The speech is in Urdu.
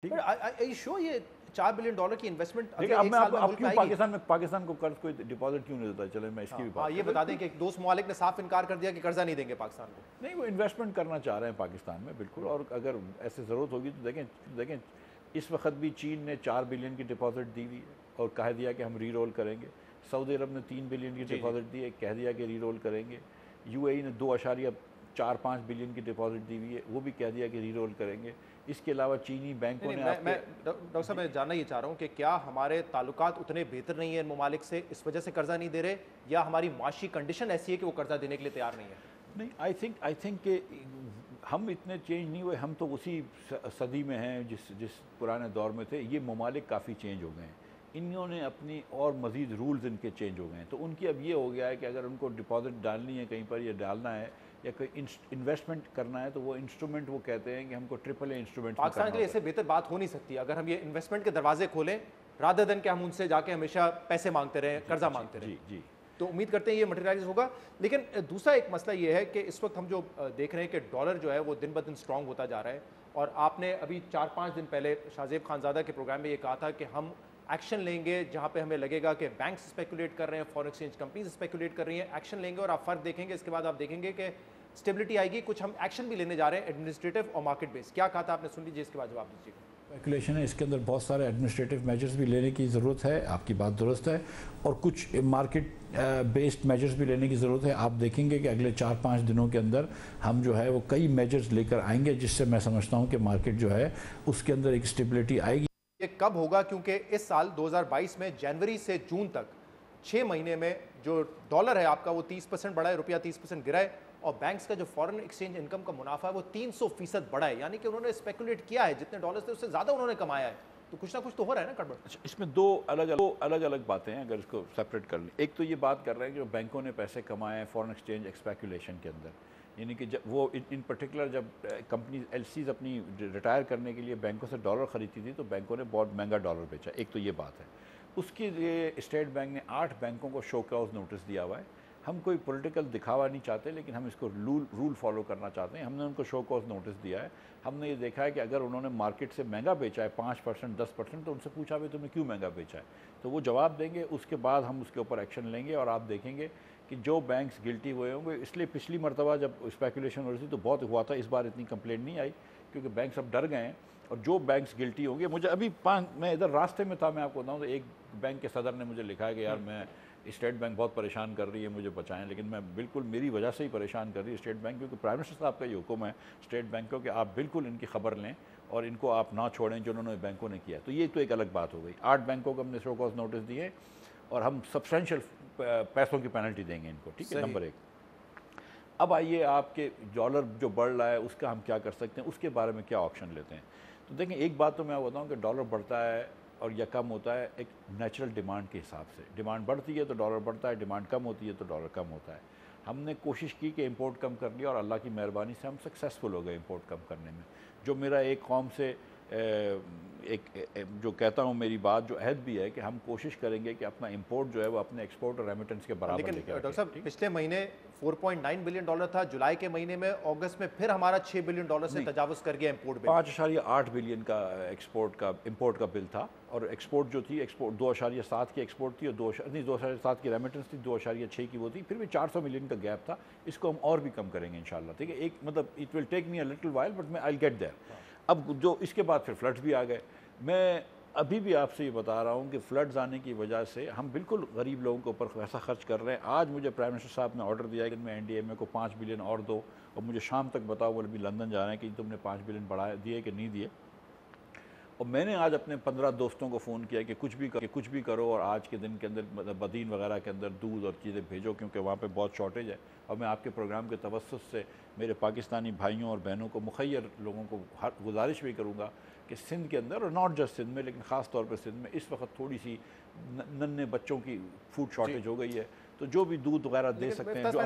شو یہ $4 بلین کی انویسٹمنٹ لیکن اب میں آپ کیوں پاکستان کو قرض کوئی ڈپازٹ کیوں نہیں دیتا؟ چلیں میں اس کی بھی بات یہ بتا دیں کہ دوست ممالک نے صاف انکار کر دیا کہ قرضہ نہیں دیں گے پاکستان کو. نہیں، وہ انویسٹمنٹ کرنا چاہ رہے ہیں پاکستان میں بالکل، اور اگر ایسے ضرورت ہوگی تو دیکھیں اس وقت بھی چین نے $4 بلین کی ڈپازٹ دی ہوئی ہے اور کہہ دیا کہ ہم ری رول کریں گے. سعودی عرب نے $3 بلین کی ڈپازٹ دی ہے، کہہ دیا کہ ری رول کریں گے. UAE نے 2.45 بلین کی ڈپازٹ دی ہوئی ہے، وہ بھی کہہ دیا کہ ری رول کریں گے. اس کے علاوہ چینی بینکوں نے ڈاکٹر صاحب میں جاننا یہ چاہ رہا ہوں کہ کیا ہمارے تعلقات اتنے بہتر نہیں ہیں ان ممالک سے، اس وجہ سے قرضہ نہیں دے رہے، یا ہماری معاشی کنڈیشن ایسی ہے کہ وہ قرضہ دینے کے لیے تیار نہیں ہے؟ نہیں، آئی تھنک کہ ہم اتنے چینج نہیں ہوئے، ہم تو اسی صدی میں ہیں جس پرانے دور میں تھے. یہ ممالک کافی چینج ہو گئے ہیں، انہوں نے اپنی اور مزید رولز ان کے چینج ہو گئے ہیں. تو ان کی اب یہ ہو گیا ہے کہ اگر ان کو ڈپازٹ ڈالنی ہے کہیں پر یا ڈالنا ہے یا کوئی انویسٹمنٹ کرنا ہے تو وہ انسٹرومنٹ وہ کہتے ہیں کہ ہم کو AAA انسٹرومنٹ. پاکستان کے لیے اس سے بہتر بات ہو نہیں سکتی اگر ہم یہ انویسٹمنٹ کے دروازے کھولیں رادر دین کہ ہم ان سے جا کے ہمیشہ پیسے مانگتے رہیں، قرضہ مانگتے رہیں. جی تو امید کرتے ہیں یہ مٹیریلائز ہوگا. لیکن دوسرا ایک مسئلہ یہ ہے کہ اس وقت ہم جو دیکھ رہے ہیں کہ ڈالر جو ہے وہ دن بدن سٹرونگ ہوتا جا رہا ہے، اور آپ نے ابھی 4-5 دن پہلے شاہ زیب خانزادہ کے پروگرام میں یہ کہا تھا کہ ہم ایکشن لیں گے جہاں پہ ہمیں لگے گا کہ بینکس اسپیکولیٹ کر رہے ہیں، فورن ایکسچینج کمپنیز اسپیکولیٹ کر رہی ہیں، ایکشن لیں گے اور آپ فرق دیکھیں گے. اس کے بعد آپ دیکھیں گے کہ اسٹیبلٹی آئے گی. کچھ ہم ایکشن بھی لینے جا رہے ہیں ایڈمنسٹریٹو اور مارکیٹ بیس. کیا کہا تھا آپ نے؟ سن لیجیے، اس کے بعد جواب دیجیے گا. اسپیکولیشن ہے، اس کے اندر بہت سارے ایڈمنسٹریٹو میجرز بھی لینے کی ضرورت ہے، آپ کی بات درست ہے، اور کچھ مارکیٹ بیسڈ میجرز بھی لینے کی ضرورت ہے. آپ دیکھیں گے کہ اگلے 4-5 دنوں کے اندر ہم جو ہے وہ کئی میجرز لے کر آئیں گے جس سے میں سمجھتا ہوں کہ مارکیٹ جو ہے اس کے اندر ایک اسٹیبلٹی آئے گی. یہ کب ہوگا؟ کیونکہ اس سال 2022 میں جنوری سے جون تک 6 مہینے میں جو ڈالر ہے آپ کا وہ 30% بڑھا ہے، روپیہ 30% گرا ہے، اور بینکس کا جو فورن ایکسچینج انکم کا منافع ہے وہ 300% بڑھا ہے. یعنی کہ انہوں نے اسپیکولیٹ کیا ہے، جتنے ڈالرز تھے اس سے زیادہ انہوں نے کمایا ہے. تو کچھ نہ کچھ تو ہو رہا ہے نا گڑبڑ. اس میں دو الگ باتیں ہیں اگر اس کو سیپریٹ کر لیں. ایک تو یہ بات کر رہے ہیں کہ جو بینکوں نے پیسے کمائے ہیں فورن ایکسچینج اسپیکولیشن کے اندر، یعنی کہ جب وہ ان پرٹیکولر جب کمپنیز LCs اپنی ریٹائر کرنے کے لیے بینکوں سے ڈالر خریدتی تھی تو بینکوں نے بہت مہنگا ڈالر بیچا. ایک تو یہ بات ہے. اس کے لیے اسٹیٹ بینک نے 8 بینکوں کو شو کاز نوٹس دیا ہوا ہے. ہم کوئی پولیٹیکل دکھاوا نہیں چاہتے لیکن ہم اس کو رول فالو کرنا چاہتے ہیں. ہم نے ان کو شو کاز نوٹس دیا ہے. ہم نے یہ دیکھا ہے کہ اگر انہوں نے مارکیٹ سے مہنگا بیچا ہے 5%, 10%, تو ان سے پوچھا بھی تم نے کیوں مہنگا بیچا ہے, تو وہ جواب دیں گے. اس کے بعد ہم اس کے اوپر ایکشن لیں گے اور آپ دیکھیں گے کہ جو بینکس گلٹی ہوئے ہوں گے. اس لیے پچھلی مرتبہ جب اسپیکولیشن ہو رہی تھی تو بہت ہوا تھا, اس بار اتنی کمپلین نہیں آئی کیونکہ بینکس اب ڈر گئے ہیں. اور جو بینکس گلٹی ہوں گے, مجھے ابھی میں ادھر راستے میں تھا, میں آپ کو بتاؤں تو ایک بینک کے صدر نے مجھے لکھا ہے کہ یار میں اسٹیٹ بینک بہت پریشان کر رہی ہے, مجھے بچائیں. لیکن میں بالکل میری وجہ سے ہی پریشان کر رہی ہے اسٹیٹ بینک, کیونکہ پرائم منسٹر صاحب کا یہ حکم ہے اسٹیٹ بینک کو کہ آپ بالکل ان کی خبر لیں اور ان کو آپ نہ چھوڑیں جو انہوں نے بینکوں نے کیا. تو یہ تو ایک الگ بات ہو گئی. 8 بینکوں کو ہم نے شو کاز نوٹس دیے اور ہم سبسٹینشیل پیسوں کی پینلٹی دیں گے ان کو, ٹھیک ہے. نمبر 1. اب آئیے آپ کے ڈالر جو بڑھ رہا ہے اس کا ہم کیا کر سکتے ہیں, اس کے بارے میں کیا آپشن لیتے ہیں. تو دیکھیں ایک بات تو میں بتاؤں کہ ڈالر بڑھتا ہے اور یا کم ہوتا ہے ایک نیچرل ڈیمانڈ کے حساب سے. ڈیمانڈ بڑھتی ہے تو ڈالر بڑھتا ہے, ڈیمانڈ کم ہوتی ہے تو ڈالر کم ہوتا ہے. ہم نے کوشش کی کہ امپورٹ کم کر لیا اور اللہ کی مہربانی سے ہم سکسیسفل ہو گئے امپورٹ کم کرنے میں. جو میرا ایک قوم سے ایک جو کہتا ہوں میری بات جو عہد بھی ہے کہ ہم کوشش کریں گے کہ اپنا امپورٹ جو ہے وہ اپنے ایکسپورٹ اور ریمیٹنس کے برابر لے کے لیکن ڈاکٹر صاحب پچھلے مہینے 4.9 بلین ڈالر تھا, جولائی کے مہینے میں, اگست میں پھر ہمارا 6 بلین ڈالر سے تجاوز کر گیا امپورٹ بل. 5.8 بلین کا امپورٹ کا بل تھا, اور ایکسپورٹ جو تھی ایکسپورٹ 2.7 کی ایکسپورٹ تھی اور 2.7 کی ریمیٹنس تھی, 2.6 کی وہ تھی. پھر بھی 400 ملین کا گیپ تھا. اس کو ہم اور بھی کم کریں گے انشاءاللہ, ٹھیک ہے. ایک مطلب it will take me a little while but میں آئی گیٹ دیئر. اب جو اس کے بعد پھر فلڈز بھی آ گئے. میں ابھی بھی آپ سے یہ بتا رہا ہوں کہ فلڈز آنے کی وجہ سے ہم بالکل غریب لوگوں کے اوپر پیسہ خرچ کر رہے ہیں. آج مجھے پرائم منسٹر صاحب نے آرڈر دیا ہے کہ میں NDMA کو 5 بلین اور دو, اور مجھے شام تک بتاؤ, وہ ابھی لندن جا رہے ہیں کہ تم نے 5 بلین بڑھا دیے کہ نہیں دیے. اور میں نے آج اپنے 15 دوستوں کو فون کیا کہ کچھ بھی کرو اور آج کے دن کے اندر بدین وغیرہ کے اندر دودھ اور چیزیں بھیجو, کیونکہ وہاں پہ بہت شارٹیج ہے. اور میں آپ کے پروگرام کے توسط سے میرے پاکستانی بھائیوں اور بہنوں کو, مخیر لوگوں کو گزارش بھی کروں گا کہ سندھ کے اندر, اور ناٹ جسٹ سندھ میں لیکن خاص طور پہ سندھ میں اس وقت تھوڑی سی ننھے بچوں کی فوڈ شارٹیج ہو گئی ہے. تو جو بھی دودھ وغیرہ دے سکتے ہیں, جو